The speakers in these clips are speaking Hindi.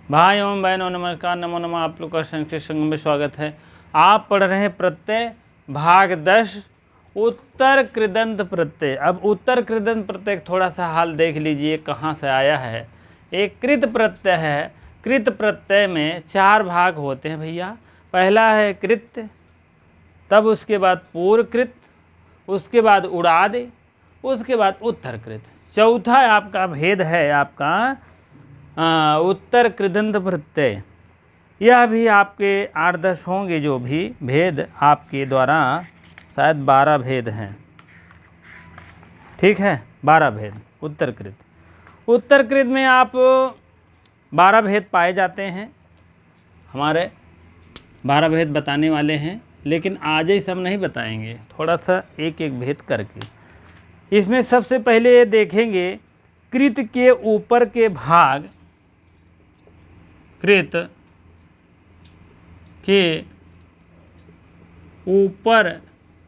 भाई एवं बहनों नमस्कार, नमो नमः। आप लोग का संस्कृत संगम में स्वागत है। आप पढ़ रहे हैं प्रत्यय भाग 10 उत्तर कृदंत प्रत्यय। अब उत्तर कृदंत प्रत्यय थोड़ा सा हाल देख लीजिए कहाँ से आया है। एक कृत प्रत्यय है। कृत प्रत्यय में 4 भाग होते हैं भैया। पहला है कृत, तब उसके बाद पूर्वकृत, उसके बाद उड़ाद, उसके बाद उत्तरकृत। चौथा आपका भेद है आपका उत्तर कृदंत प्रत्यय। यह भी आपके 8-10 होंगे जो भी भेद आपके द्वारा, शायद 12 भेद हैं। ठीक है, 12 भेद उत्तरकृत। उत्तरकृत में आप 12 भेद पाए जाते हैं। हमारे 12 भेद बताने वाले हैं, लेकिन आज ही सब नहीं बताएंगे, थोड़ा सा एक एक भेद करके। इसमें सबसे पहले ये देखेंगे कृत के ऊपर के भाग, कृत के ऊपर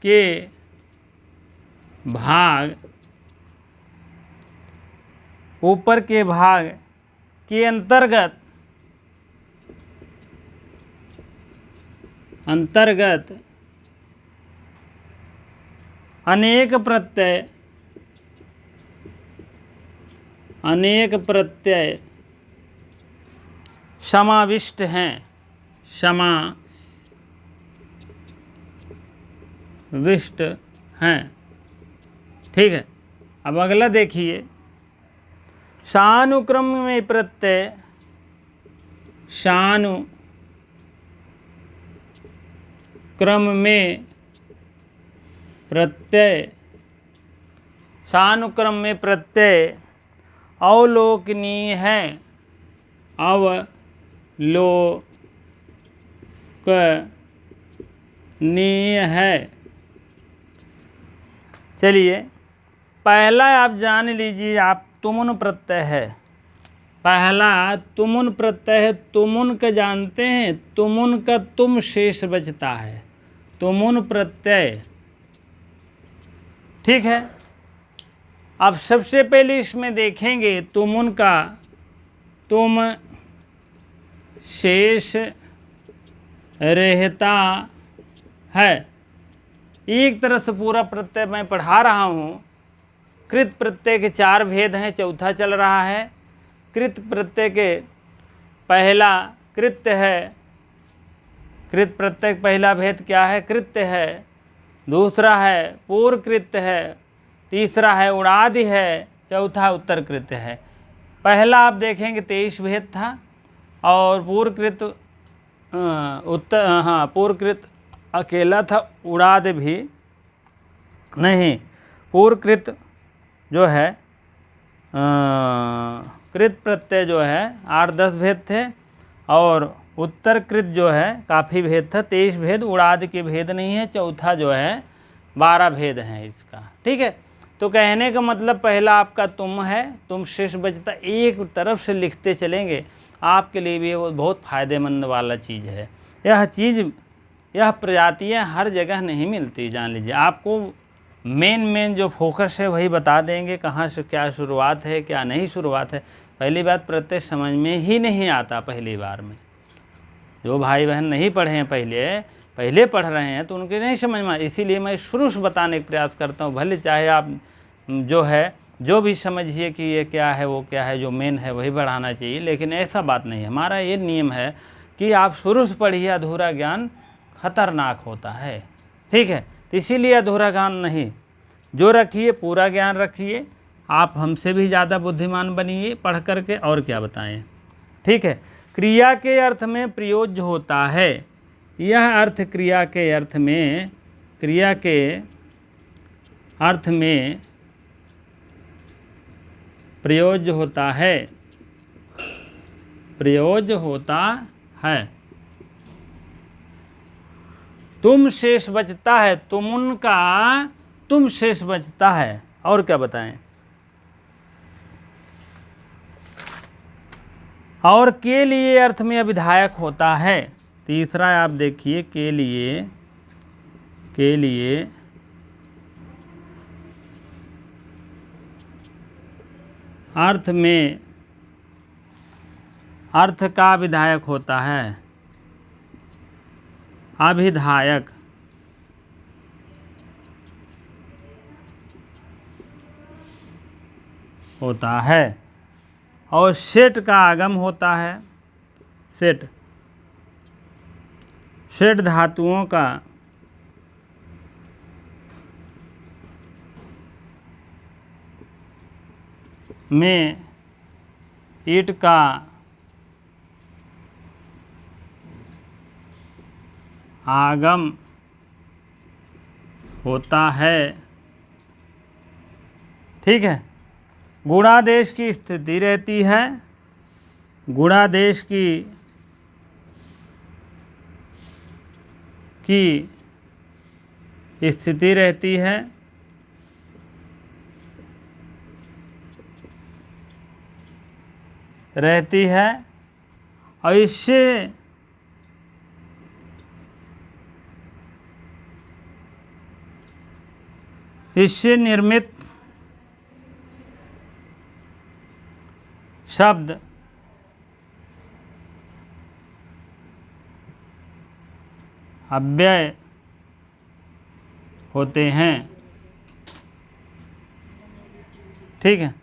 के भाग, ऊपर के भाग के अंतर्गत अनेक प्रत्यय समाविष्ट हैं, समाविष्ट हैं। ठीक है, अब अगला देखिए, शानुक्रम में प्रत्यय, शानुक्रम में प्रत्यय, शानुक्रम में प्रत्यय अवलोकनीय है, अवलोकनीय है। चलिए, पहला आप जान लीजिए, आप तुमुन प्रत्यय है। पहला तुमुन प्रत्यय है। तुमुन का जानते हैं? तुमुन का तुम शेष बचता है, तुमुन प्रत्यय। ठीक है, अब सबसे पहले इसमें देखेंगे तुमुन का तुम शेष रहता है। एक तरह से पूरा प्रत्यय मैं पढ़ा रहा हूँ। कृत प्रत्यय के 4 भेद हैं, चौथा चल रहा है। कृत प्रत्यय के पहला कृत्य है। कृत प्रत्यय पहला भेद क्या है? कृत्य है। दूसरा है पूर्व कृत्य है। तीसरा है उड़ादि है। चौथा उत्तर कृत्य है। पहला आप देखेंगे 23 भेद था, और पूर्वकृत पूर्वकृत अकेला था, उड़ाद भी नहीं। पूर्वकृत जो है कृत प्रत्यय जो है 8-10 भेद थे, और उत्तरकृत जो है काफ़ी भेद था, 23 भेद। उड़ाद के भेद नहीं है। चौथा जो है 12 भेद हैं इसका। ठीक है, तो कहने का मतलब पहला आपका तुम है, तुम शेष बचता। एक तरफ से लिखते चलेंगे, आपके लिए भी वो बहुत फ़ायदेमंद वाला चीज़ है। यह प्रजातियाँ हर जगह नहीं मिलती, जान लीजिए। आपको मेन जो फोकस है वही बता देंगे, कहाँ से क्या शुरुआत है, क्या नहीं शुरुआत है। पहली बात, प्रत्यय समझ में ही नहीं आता पहली बार में। जो भाई बहन नहीं पढ़े हैं, पहले पढ़ रहे हैं, तो उनके नहीं समझ में। इसीलिए मैं शुरू से बताने का प्रयास करता हूँ। भले चाहे आप जो भी समझिए कि ये क्या है वो क्या है, जो मेन है वही बढ़ाना चाहिए, लेकिन ऐसा बात नहीं है। हमारा ये नियम है कि आप शुरू से पढ़िए, अधूरा ज्ञान खतरनाक होता है। ठीक है, तो इसीलिए अधूरा ज्ञान नहीं, जो रखिए पूरा ज्ञान रखिए। आप हमसे भी ज़्यादा बुद्धिमान बनिए पढ़ करके, और क्या बताएं। ठीक है, क्रिया के अर्थ में प्रयोज्य होता है। यह अर्थ क्रिया के अर्थ में प्रयोज्य होता है, प्रयोज्य होता है। तुम शेष बचता है, तुमुन का तुम शेष बचता है। और क्या बताएं। और के लिए अर्थ में अभिधायक होता है। तीसरा आप देखिए, के लिए अर्थ में अर्थ का विधायक होता है, अभिधायक। होता है। और सेट का आगम होता है, सेट, सेट धातुओं का में ईट का आगम होता है। ठीक है। गुणादेश की स्थिति रहती है, गुणादेश की स्थिति रहती है, और इससे निर्मित शब्द अव्यय होते हैं। ठीक है।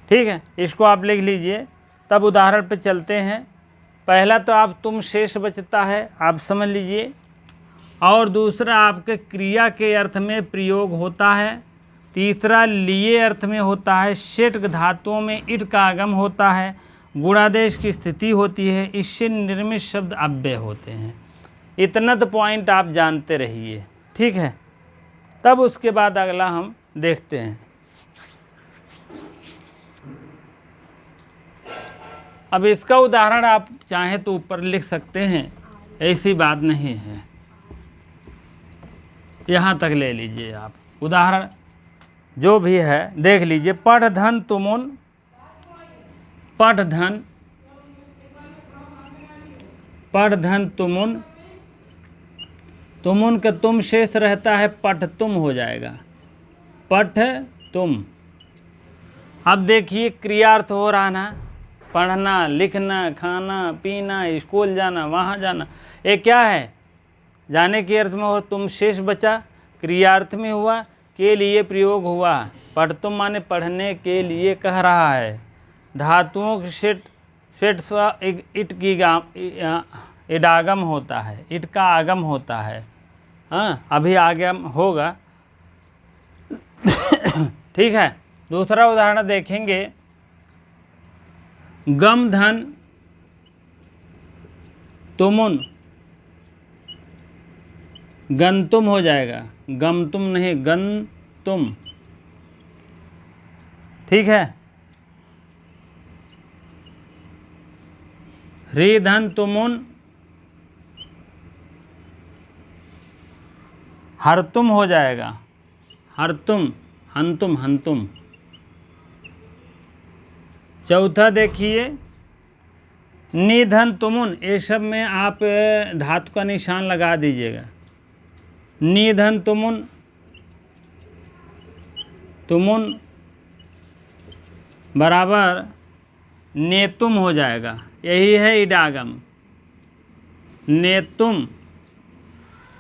ठीक है, इसको आप लिख लीजिए। तब उदाहरण पे चलते हैं। पहला तो आप तुम शेष बचता है, आप समझ लीजिए। और दूसरा आपके क्रिया के अर्थ में प्रयोग होता है। तीसरा लिए अर्थ में होता है। सेट धातुओं में इट का आगम होता है। गुणादेश की स्थिति होती है। इससे निर्मित शब्द अव्यय होते हैं। इतना तो पॉइंट आप जानते रहिए। ठीक है। तब उसके बाद अगला हम देखते हैं। अब इसका उदाहरण आप चाहें तो ऊपर लिख सकते हैं, ऐसी बात नहीं है। यहाँ तक ले लीजिए आप उदाहरण, जो भी है देख लीजिए। पठधन तुमुन, पठधन, पठधन तुमुन, तुमुन का तुम शेष रहता है, पठ तुम हो जाएगा, पठ तुम। अब देखिए क्रियार्थ हो रहा ना, पढ़ना, लिखना, खाना, पीना, स्कूल जाना, वहाँ जाना, ये क्या है? जाने के अर्थ में हो। तुम शेष बचा, क्रियार्थ में हुआ, के लिए प्रयोग हुआ। पढ़ तुम माने पढ़ने के लिए कह रहा है। धातुओं के सेट, सेट इट की इडागम होता है, इट का आगम होता है। हाँ, अभी आगम होगा। ठीक है। दूसरा उदाहरण देखेंगे। गम धन तुमुन, गंतुम हो जाएगा, गमतुम नहीं, गंतुम। ठीक है। री धन तुमुन, हरतुम हो जाएगा, हरतुम, हंतुम, हंतुम। चौथा देखिए, निधन तुमुन, ये सब में आप धातु का निशान लगा दीजिएगा। निधन तुमुन, तुमुन बराबर नेतुम हो जाएगा। यही है इडागम, नेतुम।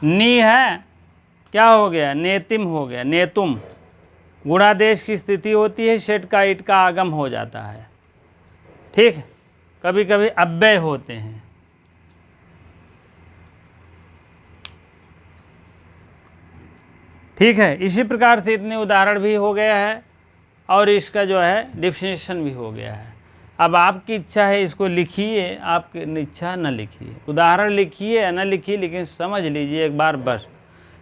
नी है, क्या हो गया? नेतिम हो गया, नेतुम। गुणादेश की स्थिति होती है, सेट का इट का आगम हो जाता है। ठीक। कभी कभी अव्यय होते हैं। ठीक है। इसी प्रकार से इतने उदाहरण भी हो गया है और इसका जो है डिफिनेशन भी हो गया है। अब आपकी इच्छा है इसको लिखिए, आपकी इच्छा न लिखिए, उदाहरण लिखिए या न लिखिए, लेकिन समझ लीजिए एक बार बस।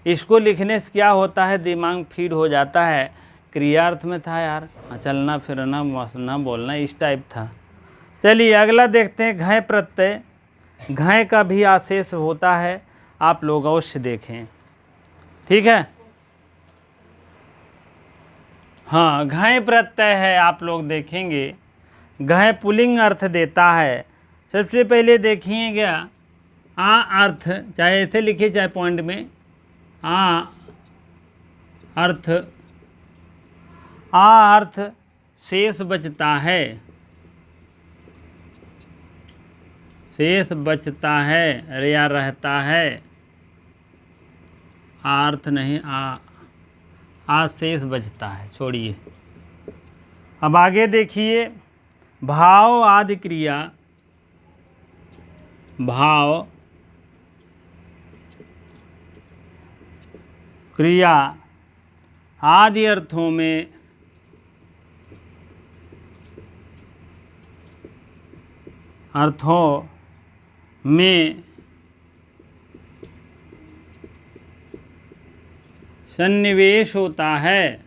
इसको लिखने से क्या होता है, दिमाग फीड हो जाता है। क्रियार्थ में था यार, चलना फिरना, बसना, बोलना, इस टाइप था। चलिए अगला देखते हैं। घय प्रत्यय, घय का भी आशेष होता है, आप लोग अवश्य देखें। ठीक है। हाँ, घय प्रत्यय है, आप लोग देखेंगे। घय पुल्लिंग अर्थ देता है। सबसे पहले देखिएगा, आ अर्थ, चाहे ऐसे लिखिए चाहे पॉइंट में, आ अर्थ आ अर्थ शेष बचता है, शेष बचता है या रहता है, अर्थ नहीं, आ शेष बचता है, छोड़िए। अब आगे देखिए, भाव आदि क्रिया, भाव क्रिया आदि अर्थों में सन्निवेश होता है,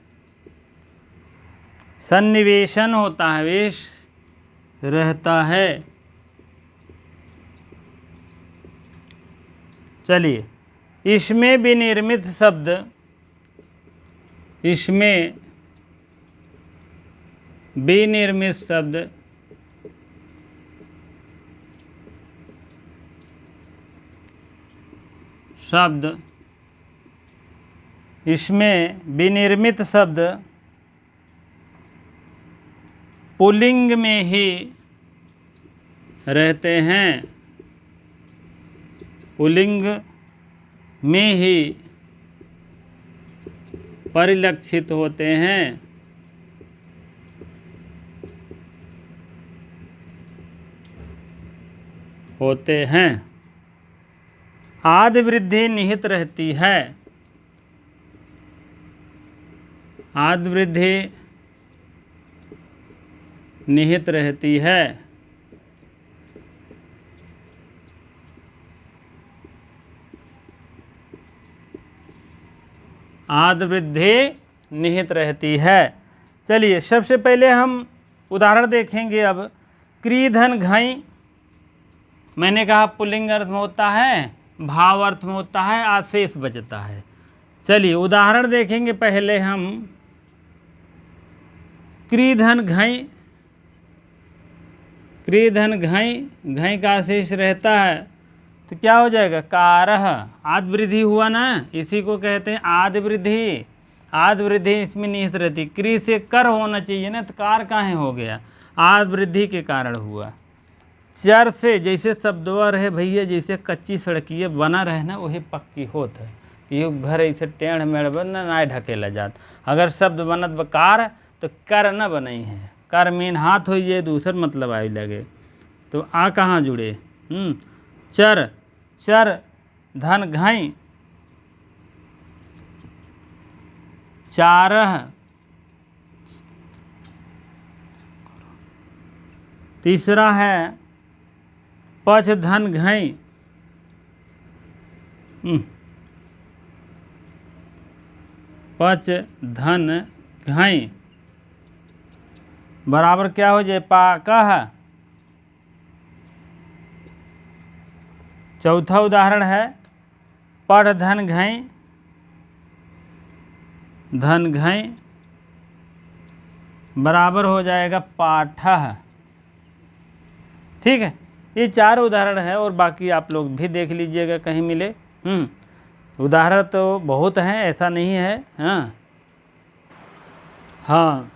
सन्निवेशन होता है, वेश रहता है। चलिए, इसमें विनिर्मित शब्द, इसमें विनिर्मित शब्द इसमें विनिर्मित शब्द पुल्लिंग में ही रहते हैं, पुल्लिंग में ही परिलक्षित होते हैं, आदि वृद्धि निहित रहती है, आदि वृद्धि निहित रहती है। आदि वृद्धि निहित रहती है। चलिए, सबसे पहले हम उदाहरण देखेंगे। अब क्री धन घई, मैंने कहा पुल्लिंग अर्थ में होता है, भाव अर्थ में होता है, आशेष बचता है। चलिए उदाहरण देखेंगे। पहले हम क्री धन घई, क्री धन घई, घई का आशेष रहता है तो क्या हो जाएगा, कारह, आदि वृद्धि हुआ ना, इसी को कहते हैं आदि वृद्धि। आदि वृद्धि इसमें निहित रहती, क्री से कर होना चाहिए ना, तो कार काहे हो गया, आदि वृद्धि के कारण हुआ। चर से, जैसे शब्दवर है भैया, जैसे कच्ची सड़किए बना रहे ना, वही पक्की होत है। ये घर ऐसे टेढ़ मेढ़ बना ना ढकेला जात। अगर शब्द बनत बकार तो कर न बनई है, कर मीन हाथ हो ये दूसर मतलब आए लगे, तो आ कहाँ जुड़े। चर, चर धन घई, चारह, तीसरा है पच धन घई, पच धन घई बराबर क्या हो जाए, पाकह। चौथा उदाहरण है पढ़ धन घई, धन घई बराबर हो जाएगा पाठः। ठीक है, ये चार उदाहरण है और बाकी आप लोग भी देख लीजिएगा कहीं मिले। उदाहरण तो बहुत हैं, ऐसा नहीं है। हाँ,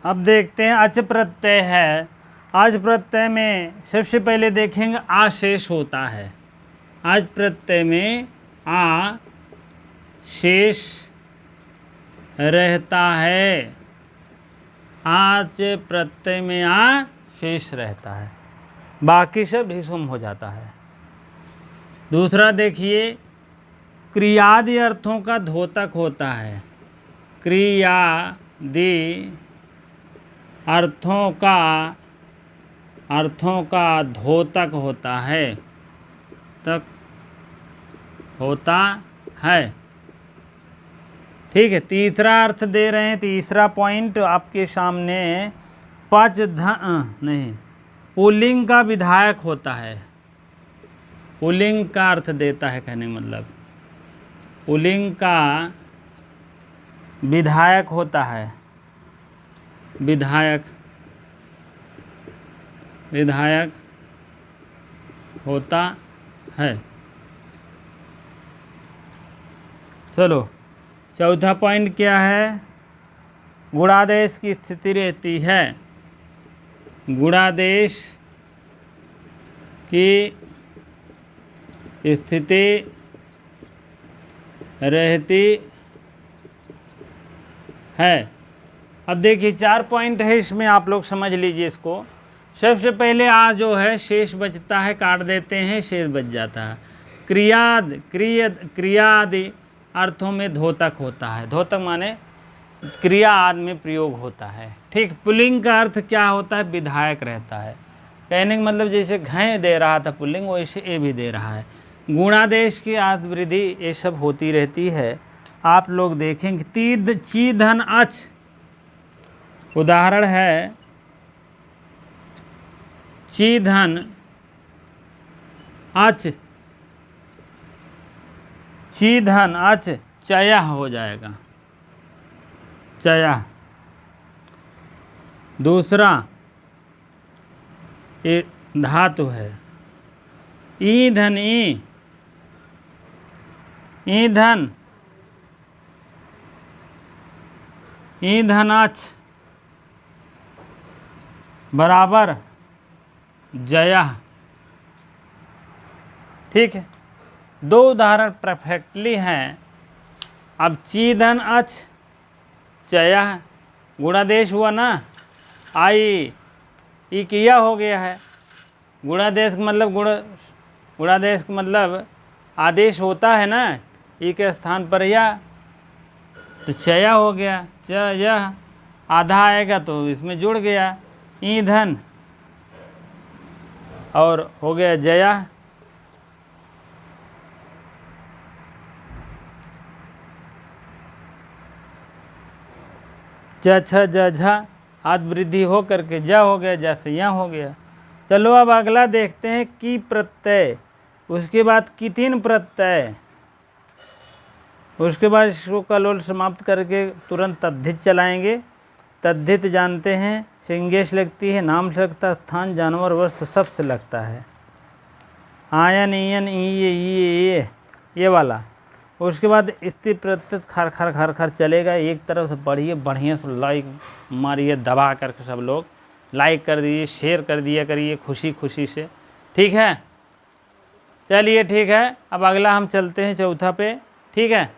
अब देखते हैं अच प्रत्यय है। आज प्रत्यय में सबसे पहले देखेंगे आशेष होता है। आज प्रत्यय में आ शेष रहता है, आज प्रत्यय में आ शेष रहता है, बाकी सब भीषुम हो जाता है। दूसरा देखिए, क्रियादि अर्थों का द्योतक होता है, क्रियादि अर्थों का द्योतक होता है, तक होता है। ठीक है, तीसरा अर्थ दे रहे हैं, तीसरा पॉइंट आपके सामने, पच धन नहीं, पुल्लिंग का विधायक होता है, पुल्लिंग का अर्थ देता है, कहने का मतलब पुल्लिंग का विधायक होता है, विधायक, विधायक होता है। चलो चौथा पॉइंट क्या है, गुणादेश की स्थिति रहती है, गुणादेश की स्थिति रहती है। अब देखिए 4 पॉइंट है इसमें, आप लोग समझ लीजिए इसको। सबसे पहले आ जो है शेष बचता है, काट देते हैं, शेष बच जाता है। क्रियादि अर्थों में धोतक होता है। धोतक माने क्रिया आदि में प्रयोग होता है। ठीक, पुल्लिंग का अर्थ क्या होता है? विधायक रहता है। कहने का मतलब जैसे घय दे रहा था पुल्लिंग, वैसे ए भी दे रहा है। गुणादेश की आदि वृद्धि ये सब होती रहती है। आप लोग देखेंगे तीद ची धन अच, उदाहरण है ची धन अच, ची धन अच चया हो जाएगा, चया। दूसरा ये धातु है ईंधन, ईंधन, ईंधनाच बराबर जया। ठीक है, 2 उदाहरण परफेक्टली हैं। अब चीधन अच चया, गुणादेश हुआ ना, आई ई किया हो गया है। गुणादेश का मतलब गुणादेश का मतलब आदेश होता है ना, ई के स्थान पर या, तो चया हो गया। यह आधा आएगा तो इसमें जुड़ गया ईंधन, और हो गया जया। झ आदि वृद्धि हो करके जा हो गया, जैसे यहाँ हो गया। चलो अब अगला देखते हैं की प्रत्यय, उसके बाद की 3 प्रत्यय, उसके बाद इसको कलोल समाप्त करके तुरंत तद्धित चलाएंगे। तद्धित जानते हैं, सिंगेश लगती है, नाम से लगता है, स्थान, जानवर, वस्तु सब से लगता है। आयन, ईयन, ये वाला। उसके बाद स्त्री प्रत्यय खर खर खर खर चलेगा। एक तरफ से पढ़िए, बढ़िया से लाइक मारिए दबा करके, सब लोग लाइक कर दीजिए, शेयर कर दिया करिए खुशी खुशी से। ठीक है, चलिए ठीक है। अब अगला हम चलते हैं चौथा पे। ठीक है,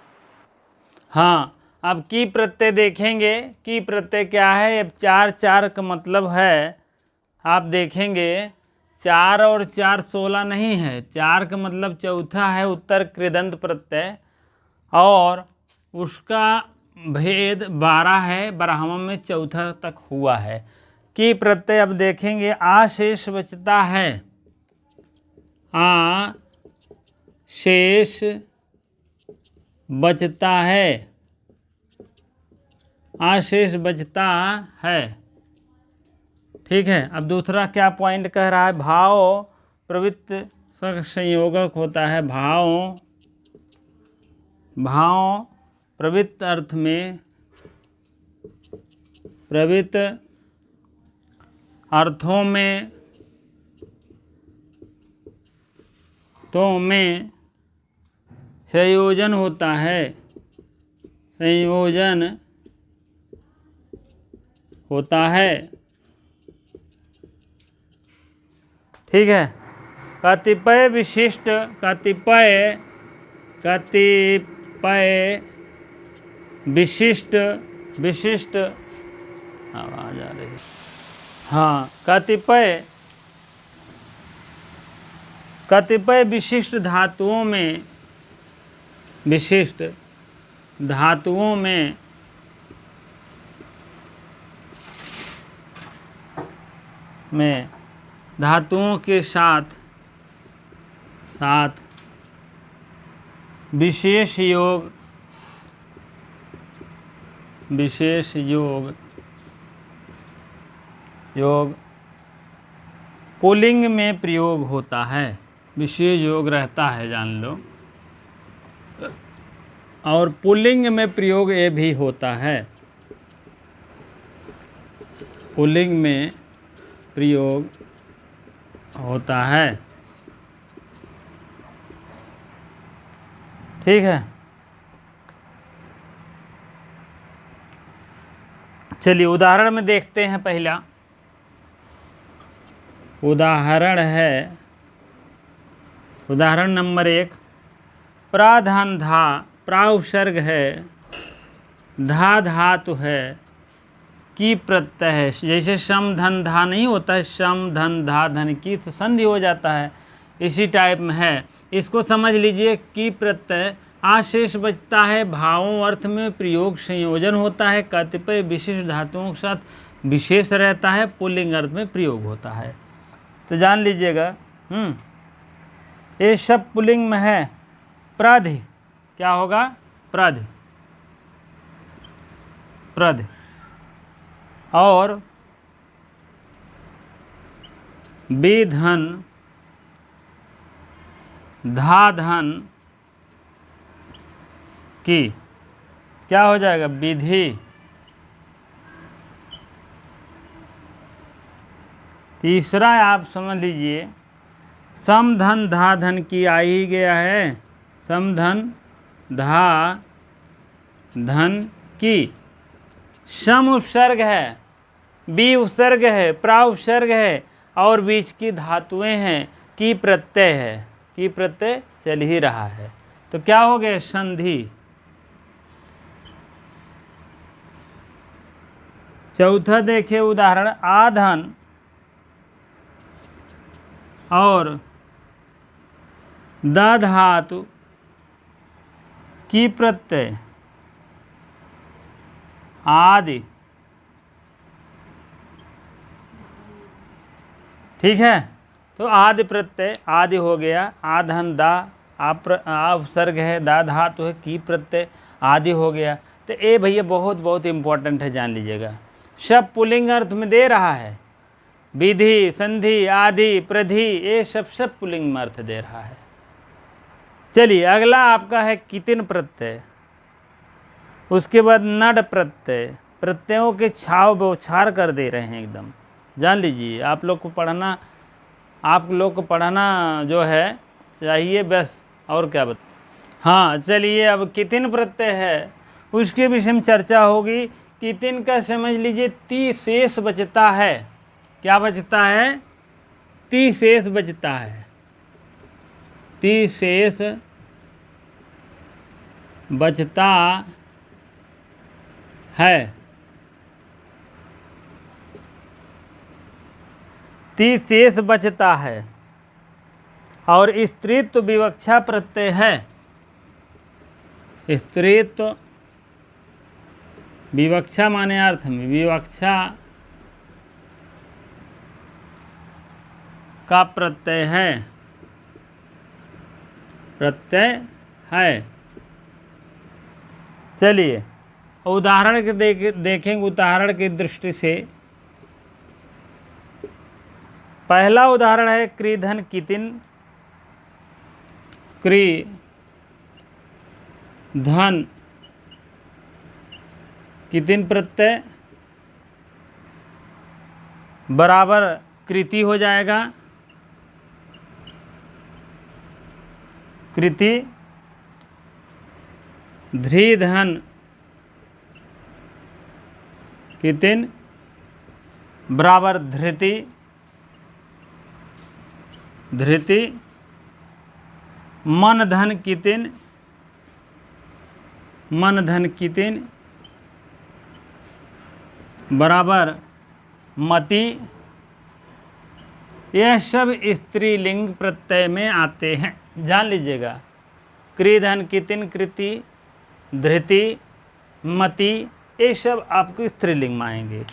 हाँ, अब की प्रत्यय देखेंगे। की प्रत्यय क्या है? अब 4 4 का मतलब है, आप देखेंगे 4 और 4 16 नहीं है। 4 का मतलब चौथा है उत्तर कृदंत प्रत्यय, और उसका भेद 12 है, 12वां में चौथा तक हुआ है। की प्रत्यय अब देखेंगे आशेष बचता है, आ शेष बचता है, आशेष बचता है। ठीक है, अब दूसरा क्या पॉइंट कह रहा है? भाव प्रवृत्त संयोगक होता है। भाव प्रवृत्त अर्थ में, प्रवृत्त अर्थों में संयोजन होता है, संयोजन होता है। ठीक है, कतिपय विशिष्ट, कतिपय विशिष्ट, विशिष्ट आवाज आ रही है। हाँ, कतिपय विशिष्ट धातुओं में, विशिष्ट धातुओं में धातुओं के साथ विशेष योग पुल्लिंग में प्रयोग होता है। विशेष योग रहता है, जान लो। और पुल्लिंग में प्रयोग ये भी होता है, पुल्लिंग में प्रयोग होता है। ठीक है, चलिए उदाहरण में देखते हैं। पहला उदाहरण है, उदाहरण नंबर 1, प्राधान धा, प्रा उपसर्ग है, धा धातु है, की प्रत्यय है। जैसे शम धन धा नहीं होता है, शम धन धा धन की, तो संधि हो जाता है, इसी टाइप में है। इसको समझ लीजिए। की प्रत्यय आशेष बचता है, भावों अर्थ में प्रयोग संयोजन होता है, कतिपय विशिष्ट धातुओं के साथ विशेष रहता है, पुल्लिंग अर्थ में प्रयोग होता है। तो जान लीजिएगा। ये सब पुल्लिंग में है। प्रधि क्या होगा? प्रधि, प्रधि। और विधन, धा धन की क्या हो जाएगा? विधि। तीसरा आप समझ लीजिए, सम धन धा धन की आ ही गया है, सम धन धा धन की। सम उपसर्ग है, बी उपसर्ग है, प्रा उपसर्ग है और बीच की धातुएं हैं, की प्रत्यय है, की प्रत्यय चल ही रहा है, तो क्या हो गया? संधि। चौथा देखिए उदाहरण, आधन और द धातु की प्रत्यय आदि। ठीक है, तो आदि प्रत्यय आदि हो गया। आधन दा, आ उपसर्ग है, दा धातु है, की प्रत्यय आदि हो गया। तो ये भैया बहुत बहुत इम्पोर्टेंट है, जान लीजिएगा। सब पुल्लिंग अर्थ में दे रहा है, विधि, संधि, आदि, प्रधि, ये सब पुल्लिंग में अर्थ दे रहा है। चलिए अगला आपका है कितिन प्रत्यय, उसके बाद नड प्रत्यय। प्रत्ययों के छाव बौछार कर दे रहे हैं एकदम, जान लीजिए। आप लोग को पढ़ना, आप लोग को पढ़ना जो है चाहिए बस, और क्या बता। हाँ चलिए, अब कितिन प्रत्यय है उसके विषय में चर्चा होगी। कितिन का समझ लीजिए, ती शेष बचता है। क्या बचता है? ती शेष बचता है, ती शेष बचता है। ती शेष बचता है और स्त्रीत्व विवक्षा प्रत्यय है। स्त्रीत्व विवक्षा माने अर्थ में, विवक्षा का प्रत्यय है, प्रत्यय है। चलिए उदाहरण के देखेंगे, उदाहरण की दृष्टि से। पहला उदाहरण है क्रीधन कितिन, क्री धन कितिन प्रत्यय बराबर कृति हो जाएगा, कृति। ध्री धन कितिन बराबर धृति, धृति। मन धन कितिन, मन धन कितिन बराबर मति। यह सब स्त्रीलिंग प्रत्यय में आते हैं, जान लीजिएगा। क्रीधन कितिन, कृति, धृति, मति, ये सब आपको स्त्रीलिंग में आएंगे।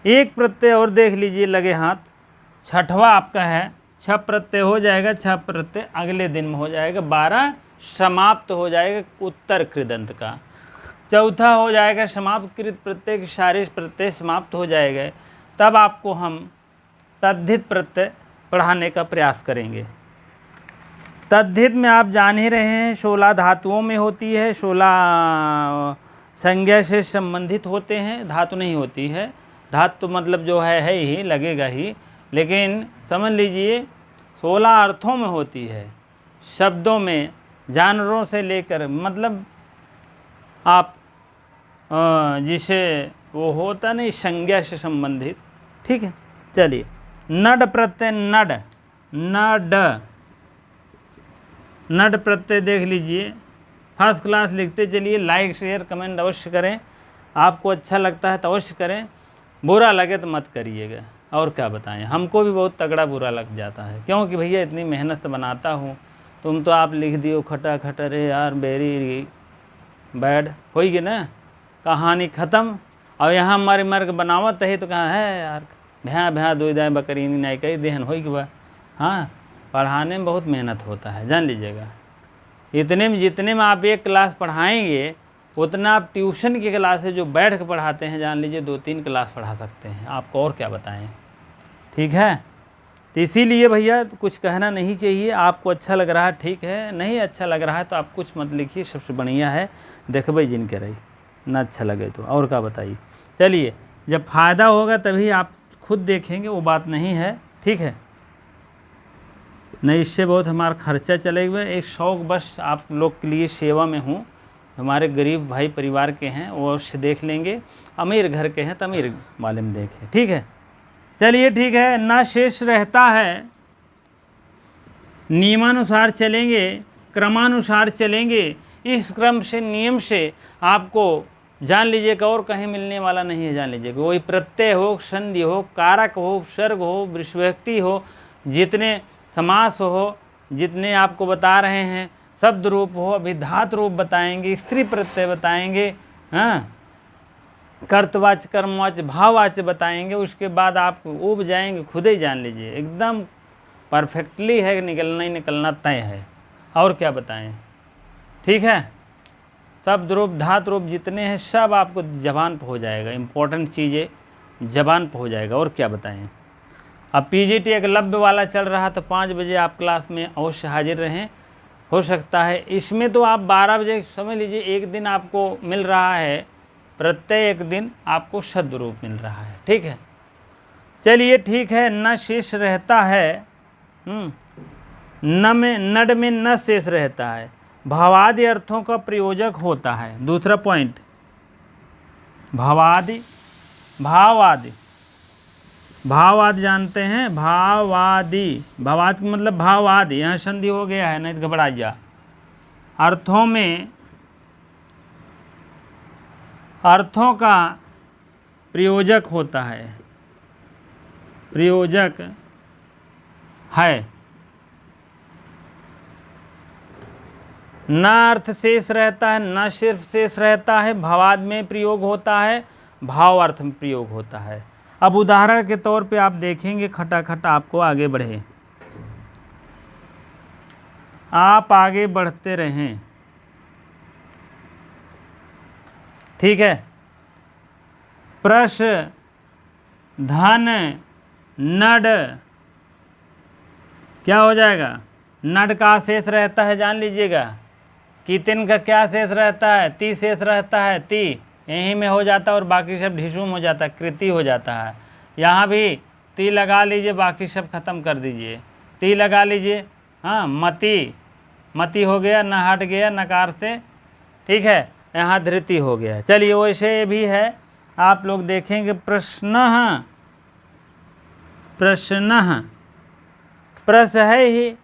एक प्रत्यय और देख लीजिए लगे हाथ, छठवां आपका है। छ प्रत्यय हो जाएगा, छ प्रत्यय अगले दिन में हो जाएगा, 12 समाप्त हो जाएगा उत्तर कृदंत का। चौथा हो जाएगा समाप्त कृत प्रत्यय की सारे प्रत्यय समाप्त हो जाएगा, तब आपको हम तद्धित प्रत्यय पढ़ाने का प्रयास करेंगे। तद्धित में आप जान ही रहे हैं 16 धातुओं में होती है, 16 संज्ञा से संबंधित होते हैं, धातु नहीं होती है। धातु मतलब जो है ही, लगेगा ही, लेकिन समझ लीजिए 16 अर्थों में होती है, शब्दों में, जानवरों से लेकर, मतलब आप जिसे वो होता नहीं संज्ञा से संबंधित। ठीक है, चलिए नड प्रत्यय नड, नड, नड प्रत्यय देख लीजिए, फर्स्ट क्लास लिखते चलिए। लाइक शेयर कमेंट अवश्य करें, आपको अच्छा लगता है तो अवश्य करें, बुरा लगे तो मत करिएगा। और क्या बताएं, हमको भी बहुत तगड़ा बुरा लग जाता है, क्योंकि भैया इतनी मेहनत से बनाता हूँ, तुम तो आप लिख दियो खटा खटा, रे यार वेरी बैड, होगी ना, कहानी ख़त्म। और यहाँ मर मर के बनावत है तो कहाँ है यार, भैया भैया दो दाएँ बकरी नहीं कही देहन हो कि बा। हाँ, पढ़ाने में बहुत मेहनत होता है, जान लीजिएगा। इतने में जितने में आप एक क्लास पढ़ाएंगे उतना आप ट्यूशन की क्लासें जो बैठ के पढ़ाते हैं, जान लीजिए 2-3 क्लास पढ़ा सकते हैं आपको, और क्या बताएं। ठीक है, तो इसीलिए भैया कुछ कहना नहीं चाहिए। आपको अच्छा लग रहा है ठीक है, नहीं अच्छा लग रहा है तो आप कुछ मत लिखिए, सबसे बढ़िया है देखबे जिनके रही, ना अच्छा लगे तो और क्या बताइए। चलिए, जब फ़ायदा होगा तभी आप खुद देखेंगे, वो बात नहीं है। ठीक है, नहीं इससे बहुत हमारा खर्चा चलेगा। एक शौक बस आप लोग के लिए सेवा में हूँ, हमारे गरीब भाई परिवार के हैं वो अवश्य देख लेंगे, अमीर घर के हैं तो अमीर वाले में देखें। ठीक है, चलिए ठीक है। ना शेष रहता है, नियमानुसार चलेंगे, क्रमानुसार चलेंगे, इस क्रम से नियम से आपको जान लीजिएगा और कहीं मिलने वाला नहीं है। जान लीजिएगा, कोई प्रत्यय हो, संधि हो, कारक हो, उपसर्ग हो, विभक्ति हो, जितने समास हो, जितने आपको बता रहे हैं, शब्द रूप हो, अभिधात रूप बताएंगे, स्त्री प्रत्यय बताएंगे, हाँ, कर्तवाच्य, कर्मवाच्य, भाववाच्य बताएंगे। उसके बाद आप उब जाएंगे, खुद ही जान लीजिए, एकदम परफेक्टली है, निकलना ही निकलना तय है। और क्या बताएं। ठीक है, शब्द रूप, धातु रूप जितने हैं सब आपको जबान पर हो जाएगा, इम्पोर्टेंट चीज़ें जबान पर हो जाएगा। और क्या बताएं। अब पीजीटी एकलव्य वाला चल रहा तो 5 बजे आप क्लास में अवश्य हाजिर रहें। हो सकता है इसमें तो आप 12 बजे समझ लीजिए, एक दिन आपको मिल रहा है, प्रत्येक दिन आपको शब्द रूप मिल रहा है। ठीक है, चलिए ठीक है। न शेष रहता है, न में नड में न शेष रहता है, भावादि अर्थों का प्रयोजक होता है। दूसरा पॉइंट, भावादि, भावादि, भावादि जानते हैं, भावादि, भावादि का मतलब भावादि, यहाँ संधि हो गया है, नहीं तो घबरा जा। अर्थों में, अर्थों का प्रयोजक होता है, प्रयोजक है। न अर्थ शेष रहता है, न सिर्फ शेष रहता है, भावाद में प्रयोग होता है, भाव अर्थ में प्रयोग होता है। अब उदाहरण के तौर पे आप देखेंगे, खटाखट आपको आगे बढ़े, आप आगे बढ़ते रहें। ठीक है, प्रश, धन, नड, क्या हो जाएगा, नड का शेष रहता है, जान लीजिएगा। कीतिन का क्या शेष रहता है, ती शेष रहता है, ती यहीं में हो जाता है और बाकी सब ढिशुम हो जाता है, कृति हो जाता है। यहाँ भी ती लगा लीजिए, बाकी सब खत्म कर दीजिए, ती लगा लीजिए। हाँ, मति, मति हो गया, न हट गया नकार से। ठीक है, यहाँ धृति हो गया। चलिए, वैसे भी है, आप लोग देखेंगे। प्रश्न, प्रश्न, प्रश्न है ही,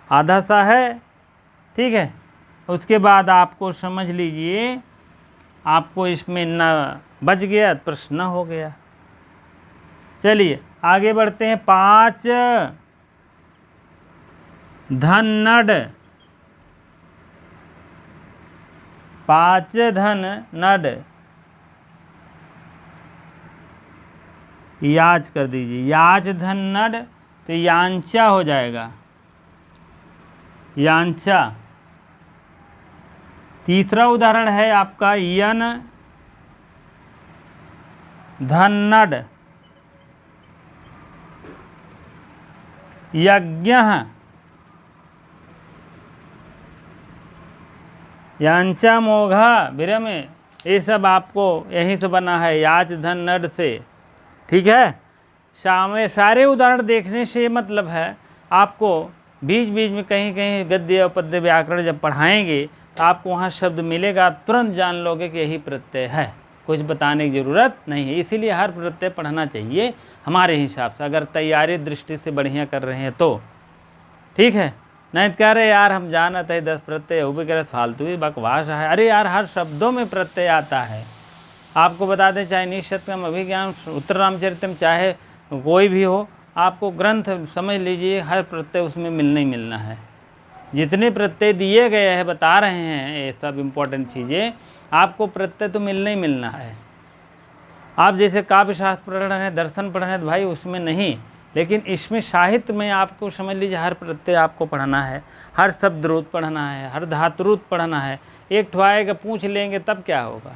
आधा सा है। ठीक है, उसके बाद आपको समझ लीजिए, आपको इसमें न बच गया, प्रश्न हो गया। चलिए आगे बढ़ते हैं। 5 धन नड, 5 धन नड, याच कर दीजिए, याच धन नड, तो यांचा हो जाएगा, यांचा। तीसरा उदाहरण है आपका यन धन नड, यज्ञ, यांचा, मोघा, विरम, ये सब आपको यहीं से बना है, याच धन नड से। ठीक है, सारे उदाहरण देखने से मतलब है, आपको बीच बीच में कहीं कहीं गद्य और पद्य व्याकरण जब पढ़ाएंगे तो आपको वहाँ शब्द मिलेगा, तुरंत जान लोगे कि यही प्रत्यय है। कुछ बताने की ज़रूरत नहीं है। इसीलिए हर प्रत्यय पढ़ना चाहिए हमारे हिसाब से, अगर तैयारी दृष्टि से बढ़िया कर रहे हैं तो। ठीक है, नहीं तो कह रहे यार हम जानते हैं 10 प्रत्यय, वो भी कह रहे फालतू ही बकवास है। अरे यार हर शब्दों में प्रत्यय आता है। आपको बता दें, चाहे निशतकम, अभिज्ञान, उत्तर रामचरितम, चाहे कोई भी हो, आपको ग्रंथ समझ लीजिए हर प्रत्यय उसमें मिलना ही मिलना है। जितने प्रत्यय दिए गए हैं, बता रहे हैं ये सब इम्पोर्टेंट चीज़ें, आपको प्रत्यय तो मिलना ही मिलना है। आप जैसे काव्य शास्त्र पढ़ रहे हैं, दर्शन पढ़ रहे हैं, तो भाई उसमें नहीं, लेकिन इसमें साहित्य में आपको समझ लीजिए हर प्रत्यय आपको पढ़ना है, हर शब्द रूप पढ़ना है, हर धातु रूप पढ़ना है। एक ठो आएगा पूछ लेंगे तब क्या होगा।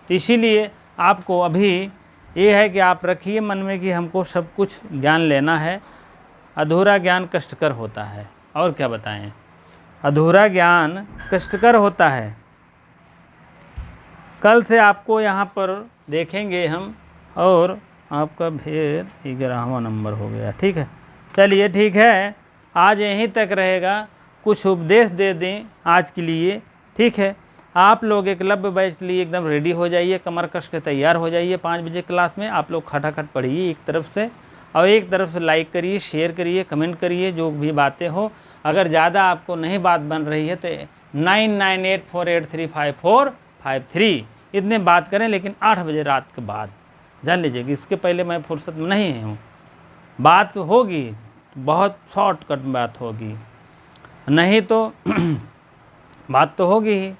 तो इसीलिए आपको अभी ये है कि आप रखिए मन में कि हमको सब कुछ ज्ञान लेना है। अधूरा ज्ञान कष्टकर होता है, और क्या बताएं, अधूरा ज्ञान कष्टकर होता है। कल से आपको यहाँ पर देखेंगे हम, और आपका भेद 11वां नंबर हो गया। ठीक है, चलिए ठीक है, आज यहीं तक रहेगा। कुछ उपदेश दे दें आज के लिए। ठीक है, आप लोग एकलव्य बैच के लिए एकदम रेडी हो जाइए, कमर कस के तैयार हो जाइए। 5 बजे क्लास में आप लोग खटाखट पढ़िए एक तरफ से, और एक तरफ से लाइक करिए, शेयर करिए, कमेंट करिए, जो भी बातें हो। अगर ज़्यादा आपको नहीं बात बन रही है तो 9984835453 इतने बात करें, लेकिन 8 बजे रात के बाद जान लीजिएगा। इसके पहले मैं फुर्सत में नहीं हूँ। बात होगी, बहुत शॉर्टकट बात होगी, नहीं तो बात तो होगी ही।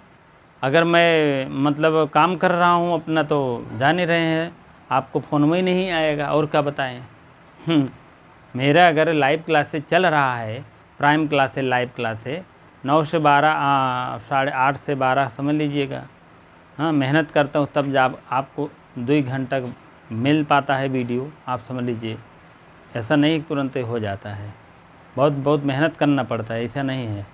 अगर मैं मतलब काम कर रहा हूँ अपना, तो जान ही रहे हैं आपको फ़ोन में ही नहीं आएगा, और क्या बताएं। मेरा अगर लाइव क्लासेस चल रहा है, प्राइम क्लासेस, लाइव क्लासेस 9 से 12, 8:30 से 12 समझ लीजिएगा। हाँ, मेहनत करता हूँ तब जब आपको 2 घंटा मिल पाता है वीडियो, आप समझ लीजिए। ऐसा नहीं तुरंत हो जाता है, बहुत मेहनत करना पड़ता है, ऐसा नहीं है।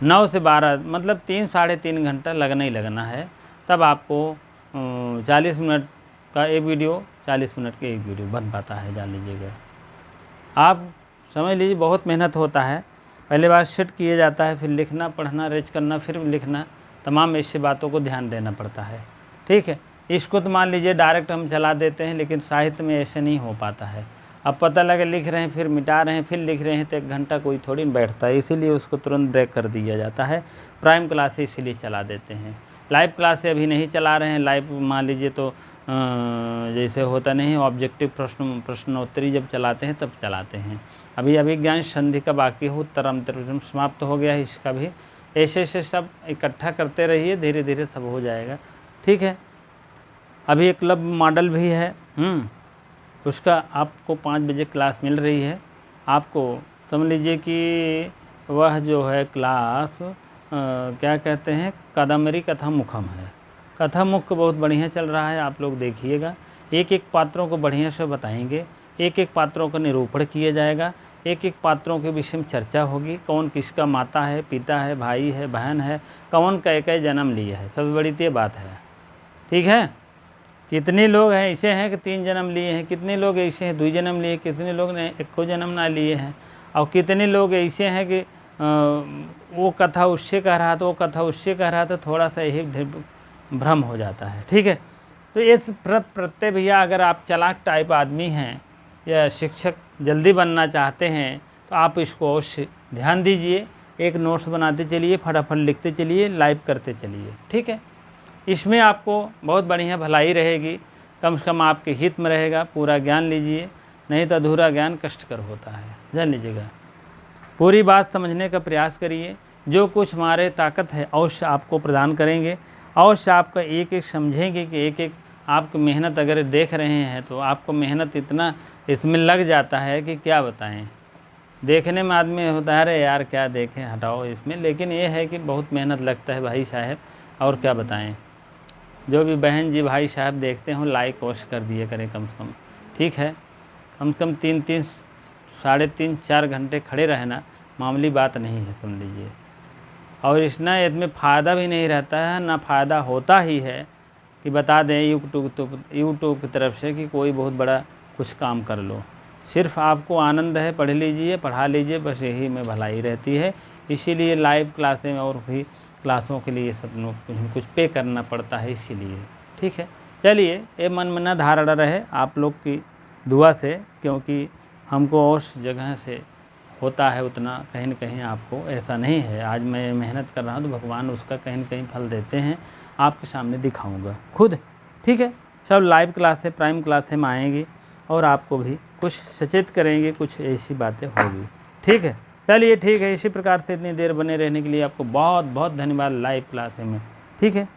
9 से 12 मतलब 3-3.5 घंटा लगना ही लगना है, तब आपको 40 मिनट का एक वीडियो, 40 मिनट का एक वीडियो बन पाता है, जान लीजिएगा। आप समझ लीजिए बहुत मेहनत होता है। पहले बार सेट किया जाता है, फिर लिखना, पढ़ना, रेज करना, फिर लिखना, तमाम ऐसी बातों को ध्यान देना पड़ता है। ठीक है, इसको तो मान लीजिए डायरेक्ट हम चला देते हैं, लेकिन साहित्य में ऐसे नहीं हो पाता है। अब पता लगे लिख रहे हैं, फिर मिटा रहे हैं, फिर लिख रहे हैं, तो 1 घंटा कोई थोड़ी बैठता है, इसीलिए उसको तुरंत ब्रेक कर दिया जाता है। प्राइम क्लास इसीलिए चला देते हैं। लाइव क्लास से अभी नहीं चला रहे हैं। लाइव मान लीजिए तो जैसे होता नहीं, ऑब्जेक्टिव प्रश्नोत्तरी जब चलाते हैं तब चलाते हैं। अभी अभिज्ञान संधि का बाकी हो, उत्तरांतर समाप्त हो गया है इसका भी। ऐसे सब इकट्ठा करते रहिए, धीरे धीरे सब हो जाएगा। ठीक है, अभी एक क्लब मॉडल भी है, उसका आपको 5 बजे क्लास मिल रही है। आपको समझ लीजिए कि वह जो है क्लास क्या कहते हैं, कादम्बरी कथा मुखम है। कथा मुख बहुत बढ़िया चल रहा है, आप लोग देखिएगा। एक एक पात्रों को बढ़िया से बताएंगे, एक एक पात्रों का निरूपण किया जाएगा, एक एक पात्रों के विषय में चर्चा होगी। कौन किसका माता है, पिता है, भाई है, बहन है, कौन कै जन्म लिया है, सबसे बड़ी तो ये बात है। ठीक है, कितने लोग हैं ऐसे हैं कि 3 जन्म लिए हैं, कितने लोग ऐसे हैं 2 जन्म लिए, कितने लोग ने 1 जन्म ना लिए हैं, और कितने लोग ऐसे हैं कि वो कथा उससे कह रहा था, वो कथा उससे कह रहा था, थोड़ा सा यही भ्रम हो जाता है। ठीक है, तो इस प्रत्यय भैया, अगर आप चालाक टाइप आदमी हैं या शिक्षक जल्दी बनना चाहते हैं, तो आप इसको अवश्य ध्यान दीजिए। एक नोट्स बनाते चलिए, फटाफट लिखते चलिए, लाइव करते चलिए। ठीक है, इसमें आपको बहुत बढ़िया भलाई रहेगी, कम से कम आपके हित में रहेगा। पूरा ज्ञान लीजिए, नहीं तो अधूरा ज्ञान कष्टकर होता है, जान लीजिएगा। पूरी बात समझने का प्रयास करिए। जो कुछ हमारे ताकत है अवश्य आपको प्रदान करेंगे, अवश्य आपका एक एक समझेंगे कि एक एक आपकी मेहनत अगर देख रहे हैं तो आपको मेहनत इतना इसमें लग जाता है कि क्या बताएं। देखने में आदमी होता है अरे यार क्या देखें, हटाओ इसमें, लेकिन ये है कि बहुत मेहनत लगता है भाई साहब, और क्या बताएं। जो भी बहन जी भाई साहब देखते हो, लाइक अवश्य कर दिए करें कम से कम। ठीक है, कम से कम 3-3, 3.5-4 घंटे खड़े रहना मामूली बात नहीं है, सुन लीजिए। और इसमें फ़ायदा भी नहीं रहता है, ना फ़ायदा होता ही है कि बता दें यूट्यूब की तरफ से कि कोई बहुत बड़ा कुछ काम कर लो। सिर्फ आपको आनंद है, पढ़ लीजिए, पढ़ा लीजिए, बस यही में भलाई रहती है। इसीलिए लाइव क्लासें में और भी क्लासों के लिए सब लोग कुछ पे करना पड़ता है, इसीलिए। ठीक है, चलिए, ये मन में न धारणा रहे आप लोग की दुआ से, क्योंकि हमको उस जगह से होता है उतना, कहीं न कहीं आपको ऐसा नहीं है। आज मैं मेहनत कर रहा हूँ तो भगवान उसका कहीं न कहीं फल देते हैं, आपके सामने दिखाऊंगा खुद। ठीक है, सब लाइव क्लास है, प्राइम क्लास है, में आएंगी और आपको भी कुछ सचेत करेंगे, कुछ ऐसी बातें होगी। ठीक है, चलिए ठीक है। इसी प्रकार से इतनी देर बने रहने के लिए आपको बहुत बहुत धन्यवाद लाइव क्लास में। ठीक है।